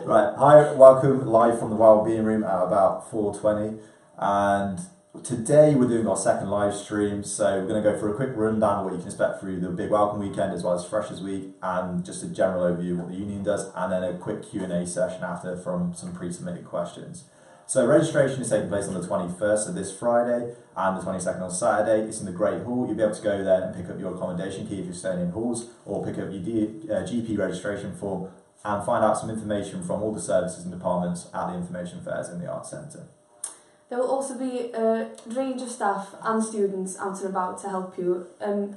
Right, hi, welcome live from the Wellbeing Room at about 4:20, and today we're doing our second live stream, so we're going to go for a quick rundown of what you can expect through the big welcome weekend as well as Freshers Week, and just a general overview of what the union does, and then a quick Q&A session after from some pre-submitted questions. So registration is taking place on the 21st, so this Friday, and the 22nd on Saturday. It's in the Great Hall. You'll be able to go there and pick up your accommodation key if you're staying in halls, or pick up your GP registration form and find out some information from all the services and departments at the information fairs in the Arts Centre. There will also be a range of staff and students out and about to help you.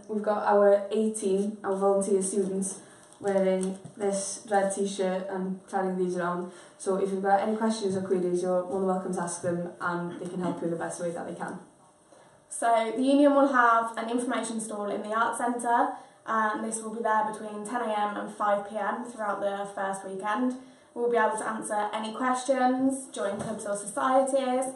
We've got our 18, our volunteer students, wearing this red t-shirt and carrying these around. So if you've got any questions or queries, you're more than welcome to ask them, and they can help you in the best way that they can. So the union will have an information stall in the Arts Centre, and this will be there between 10 AM and 5 PM throughout the first weekend. We'll be able to answer any questions, join clubs or societies,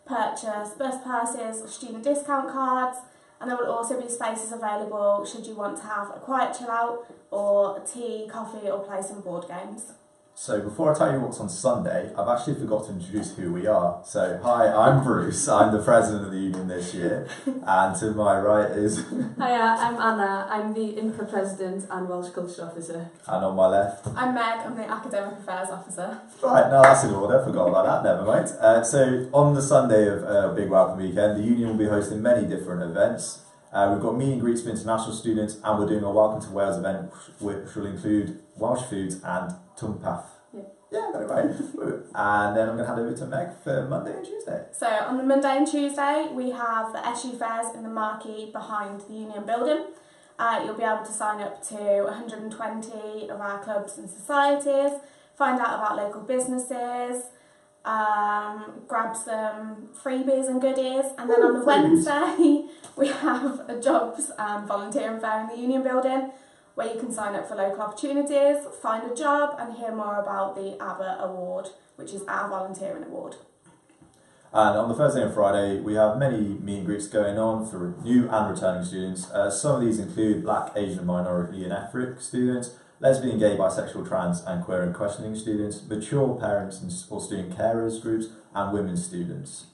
purchase bus passes or student discount cards, and there will also be spaces available should you want to have a quiet chill out or a tea, coffee or play some board games. So before I tell you what's on Sunday, I've actually forgot to introduce who we are. So hi, I'm Bruce, I'm the president of the union this year, and to my right is... Hiya, I'm Anna, I'm the IMCA president and Welsh Culture officer. And on my left... I'm Meg, I'm the academic affairs officer. Right, no, that's in order, forgot about that, never mind. So on the Sunday of Big Welcome Weekend, the union will be hosting many different events. We've got meet and greets for international students, and we're doing a Welcome to Wales event which will include Welsh foods and tumpath. Yeah, got it right. And then I'm going to hand over to Meg for Monday and Tuesday. So on the Monday and Tuesday we have the SU fairs in the marquee behind the union building. You'll be able to sign up to 120 of our clubs and societies, find out about local businesses, grab some freebies and goodies, and then on the Wednesday we have a jobs and volunteering fair in the union building where you can sign up for local opportunities, find a job and hear more about the Aber award, which is our volunteering award. And on the Thursday and Friday we have many meet and greets going on for new and returning students. Some of these include Black, Asian, minority and ethnic students, lesbian, gay, bisexual, trans and queer and questioning students, mature parents and or student carers groups, and women students.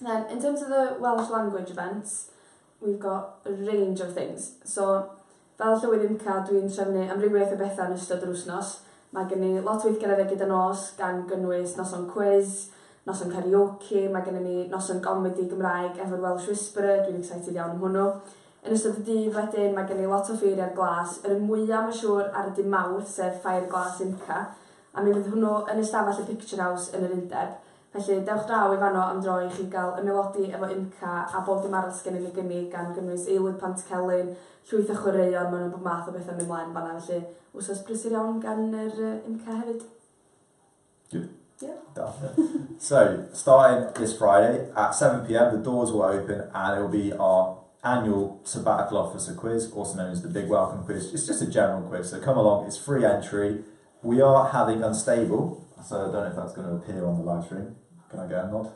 Then in terms of the Welsh language events, we've got a range of things. So fel llywydd IMCA, dwi'n trefnu amrywiaeth o bethau yn ystod yr wythnos. Mae gen i lot o weithgareddau gyda nos, gan gynnwys noson quiz, noson karaoke, mae gen i noson comedi Gymraeg efo'r Welsh Whisperer, dwi'n excited iawn am hwnnw. Yn ystod y dydd wedyn, mae gen i lot o ffeiriau'r glas, yr mwyaf mae'n siŵr ar y dydd Mawrth, sef Ffair Glas IMCA, a mi fydd hwnnw yn ystafell y Picture House yn yr Undeb. Felly, dewch draw i fanno am dro i chi gael ymelodi efo IMCA a bob dim arall gen i ni gynnig gan gynnwys Aelwyd Pant Celyn, llwyth o chwaraeon, mae'n bob math o bethau mynd mlaen fanna, felly wsos brysur iawn gan yr IMCA hefyd. Good. Yeah. So, starting this Friday at 7 PM, the doors will open and it will be our annual sabbatical officer quiz, also known as the Big Welcome Quiz. It's just a general quiz, so come along, it's free entry. We are having Unstable, so I don't know if that's going to appear on the live stream. Can I get a nod?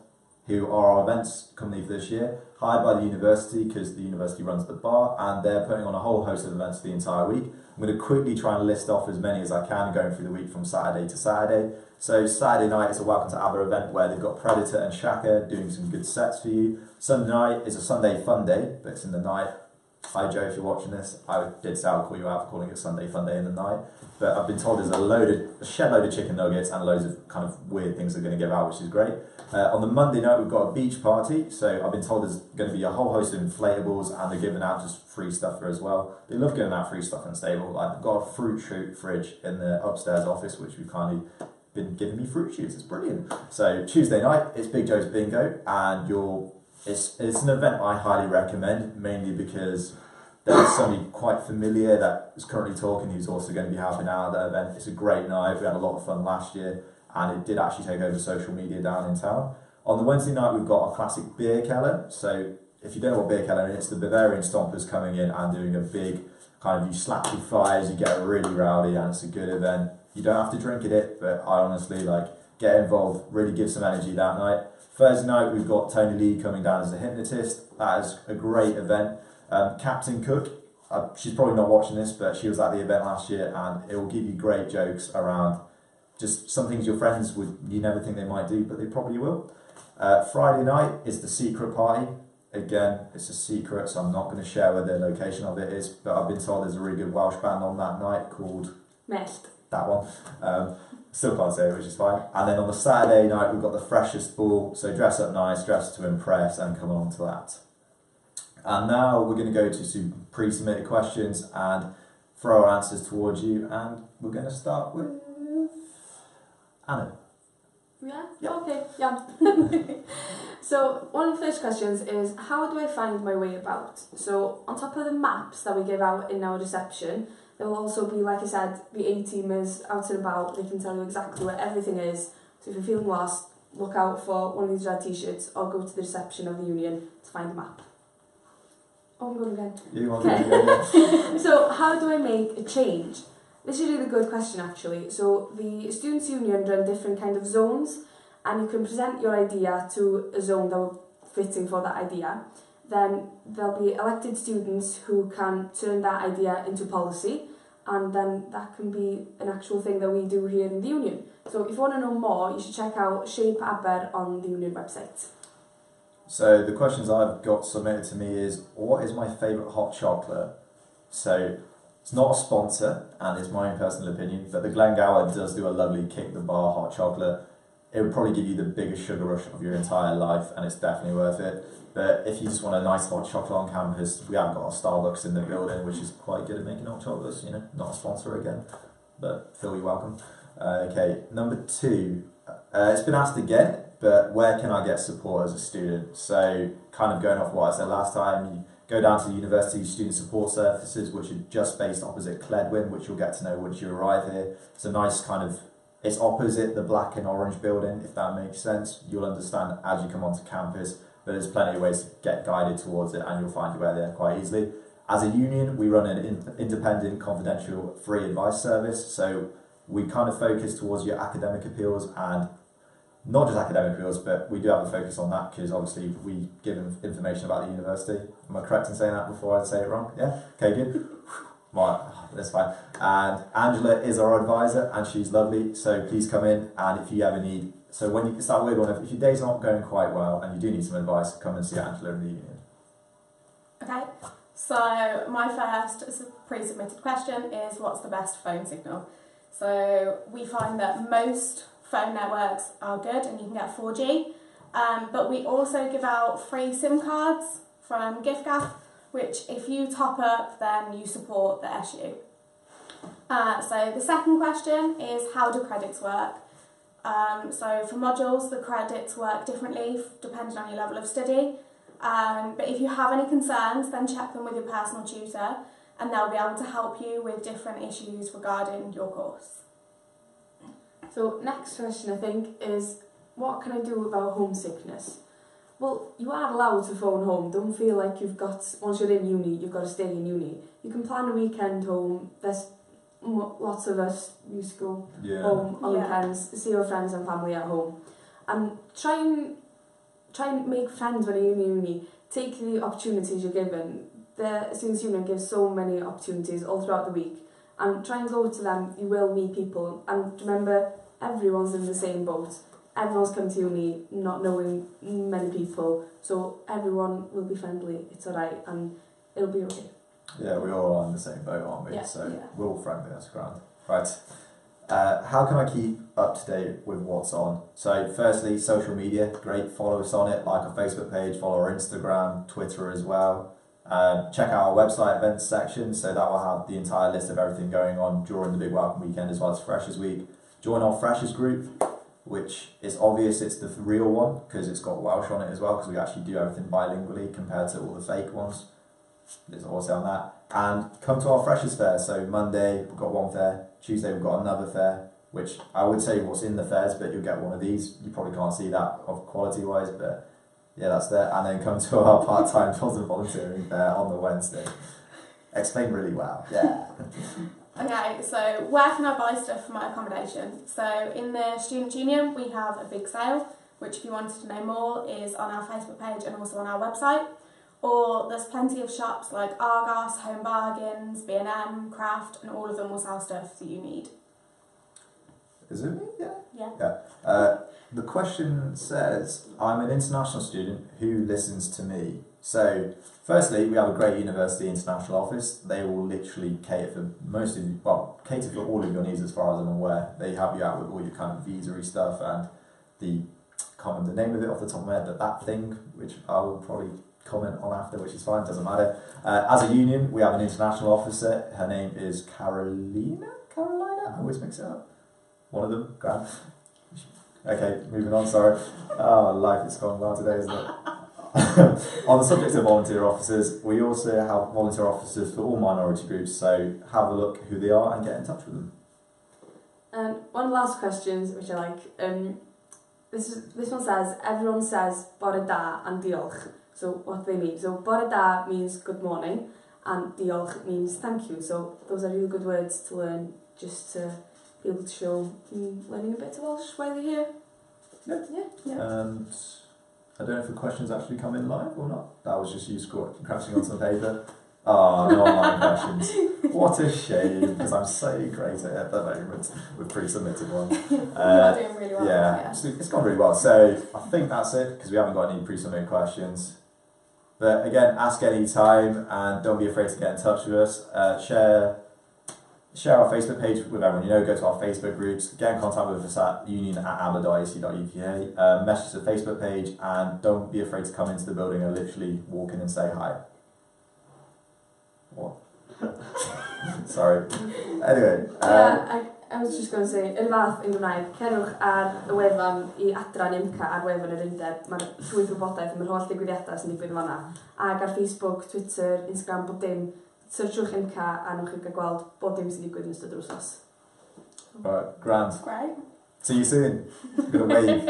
Who are our events company for this year, hired by the university because the university runs the bar, and they're putting on a whole host of events for the entire week. I'm going to quickly try and list off as many as I can going through the week from Saturday to Saturday. So Saturday night is a Welcome to Aber event where they've got Predator and Shaka doing some good sets for you. Sunday night is a Sunday Fun Day, but it's in the night. Hi Joe, if you're watching this, I did say I'll call you out for calling it Sunday Fun Day in the night, but I've been told there's a shed load of chicken nuggets and loads of kind of weird things they're going to give out, which is great. On the Monday night we've got a beach party, so I've been told there's going to be a whole host of inflatables and they're giving out just free stuff for as well. They love giving out free stuff in Stable. Like, they've got a fruit shoot fridge in the upstairs office which we've kindly been giving me fruit shoots. It's brilliant. So Tuesday night it's Big Joe's Bingo, and it's an event I highly recommend, mainly because there's somebody quite familiar that is currently talking who's also going to be helping out at that event. It's a great night. We had a lot of fun last year and it did actually take over social media down in town. On the Wednesday night we've got our classic beer keller. So if you don't know what beer keller is, it's the Bavarian Stompers coming in and doing a big kind of, you slap your thighs, you get really rowdy, and it's a good event. You don't have to drink at it, but I honestly get involved, really give some energy that night. Thursday night we've got Tony Lee coming down as a hypnotist. That is a great event. Captain Cook, she's probably not watching this, but she was at the event last year, and it will give you great jokes around just some things your friends you never think they might do, but they probably will. Friday night is the secret party. Again, it's a secret, so I'm not going to share where the location of it is, but I've been told there's a really good Welsh band on that night called... Mest. That one. Still can't say it, which is fine. And then on the Saturday night, we've got the freshest ball, so dress up nice, dress to impress, and come along to that. And now we're going to go to some pre-submitted questions and throw our answers towards you, and we're going to start with Anna. Yeah? Yeah. Okay, yeah. So, one of the first questions is, how do I find my way about? So, on top of the maps that we give out in our reception, there will also be, like I said, the A-teamers out and about. They can tell you exactly where everything is. So if you're feeling lost, look out for one of these red t-shirts or go to the reception of the union to find a map. Oh, I'm going again. You want to go again? So how do I make a change? This is a really good question, actually. So the Students' Union run different kind of zones, and you can present your idea to a zone that will fitting for that idea. Then there'll be elected students who can turn that idea into policy, and then that can be an actual thing that we do here in the union. So if you want to know more, you should check out Shape Aber on the union website. So the questions I've got submitted to me is, what is my favourite hot chocolate? So it's not a sponsor, and it's my own personal opinion, but the Glengower does do a lovely kick the bar hot chocolate. It would probably give you the biggest sugar rush of your entire life, and it's definitely worth it. But if you just want a nice hot chocolate on campus, we haven't got a Starbucks in the building, which is quite good at making hot chocolates, you know, not a sponsor again, but Phil, you're welcome. Okay, number 2, it's been asked again, but where can I get support as a student? So kind of going off what I said last time, you go down to the University Student Support Services, which are just based opposite Cledwyn, which you'll get to know once you arrive here. It's a nice kind of, it's opposite the black and orange building, if that makes sense. You'll understand as you come onto campus, but there's plenty of ways to get guided towards it, and you'll find your way there quite easily. As a union, we run an independent, confidential, free advice service, so we kind of focus towards your academic appeals, and not just academic appeals, but we do have a focus on that because obviously we give information about the university. Am I correct in saying that before I say it wrong? Yeah? Okay, good. Right, that's fine. And Angela is our advisor, and she's lovely, so please come in, and if you ever need... So when you start with one, if your day's not going quite well and you do need some advice, come and see Angela in the union. Okay, so my first pre-submitted question is, what's the best phone signal? So we find that most phone networks are good and you can get 4G, but we also give out free SIM cards from giffgaff, which if you top up, then you support the SU. So the second question is, how do credits work? So for modules, the credits work differently depending on your level of study. But if you have any concerns, then check them with your personal tutor, and they'll be able to help you with different issues regarding your course. So next question, I think, is, what can I do about homesickness? Well, you are allowed to phone home. Don't feel like you've got, once you're in uni, you've got to stay in uni. You can plan a weekend home. There's lots of us used to go home on weekends, see your friends and family at home, and try and make friends when you're in uni. Take the opportunities you're given. The Students' Union gives so many opportunities all throughout the week, and try and go to them. You will meet people, and remember, everyone's in the same boat. Everyone's come to uni not knowing many people, so everyone will be friendly. It's alright, and it'll be okay. Yeah, we're all on the same boat, aren't we? Yeah, So yeah. we're all friendly, that's grand. Right. How can I keep up to date with what's on? So firstly, social media, great. Follow us on it, like our Facebook page, follow our Instagram, Twitter as well. Check out our website events section, so that will have the entire list of everything going on during the Big Welcome Weekend as well as Freshers Week. Join our Freshers group, which is obvious it's the real one because it's got Welsh on it as well, because we actually do everything bilingually compared to all the fake ones. There's also on that. And come to our Freshers Fair. So Monday we've got one fair, Tuesday we've got another fair, which I would say what's in the fairs, but you'll get one of these. You probably can't see that of quality wise, but yeah, that's there. And then come to our part-time jobs and volunteering fair on the Wednesday. Explained really well. Yeah. Okay, so where can I buy stuff for my accommodation? So in the Students' Union we have a big sale, which if you wanted to know more is on our Facebook page and also on our website. Or there's plenty of shops like Argos, Home Bargains, B&M, Craft, and all of them will sell stuff that you need. Is it me? Yeah. The question says, I'm an international student who listens to me. So, firstly, we have a great university international office. They will literally cater for cater for all of your needs as far as I'm aware. They help you out with all your kind of visa-y stuff and can't remember the name of it off the top of my head, but that thing, which I will probably comment on after, which is fine, doesn't matter. As a union, we have an international officer. Her name is Carolina? I always mix it up. One of them, Grant. Okay, moving on, sorry. Oh, life is gone well today, isn't it? On the subject of volunteer officers, we also have volunteer officers for all minority groups, so have a look who they are and get in touch with them. And one of the last questions, which I like, this one says, everyone says bore da and diolch. So what do they mean? So bore da means good morning and diolch means thank you. So those are really good words to learn just to be able to show learning a bit of Welsh while you're here. Yeah. And I don't know if the questions actually come in live or not. That was just you crashing on some paper. Oh, no online questions. What a shame, because I'm so great at the moment with pre-submitted ones. You're doing really well. Yeah, it's gone really well. So I think that's it, because we haven't got any pre-submitted questions. But again, ask any time and don't be afraid to get in touch with us. Share our Facebook page with everyone you know, go to our Facebook groups, get in contact with us at union@aber.ac.uk, message the Facebook page, and don't be afraid to come into the building and literally walk in and say hi. What? Sorry. Anyway. I was just going to say, yn fath yn Gymraeg, cerwch ar y wefan I adran IMCA ar wefan yr undeb. Mae'r llwyth o wybodaeth, mae'r holl ddigwyddiadau sy'n digwydd fan'na. Ac ar Facebook, Twitter, Instagram, bod dim. Searchwch IMCA a nwch chi gael gweld bod dim sy'n digwydd yn ystod yr wsos. Alright, grand. Great. See you soon. Good wave.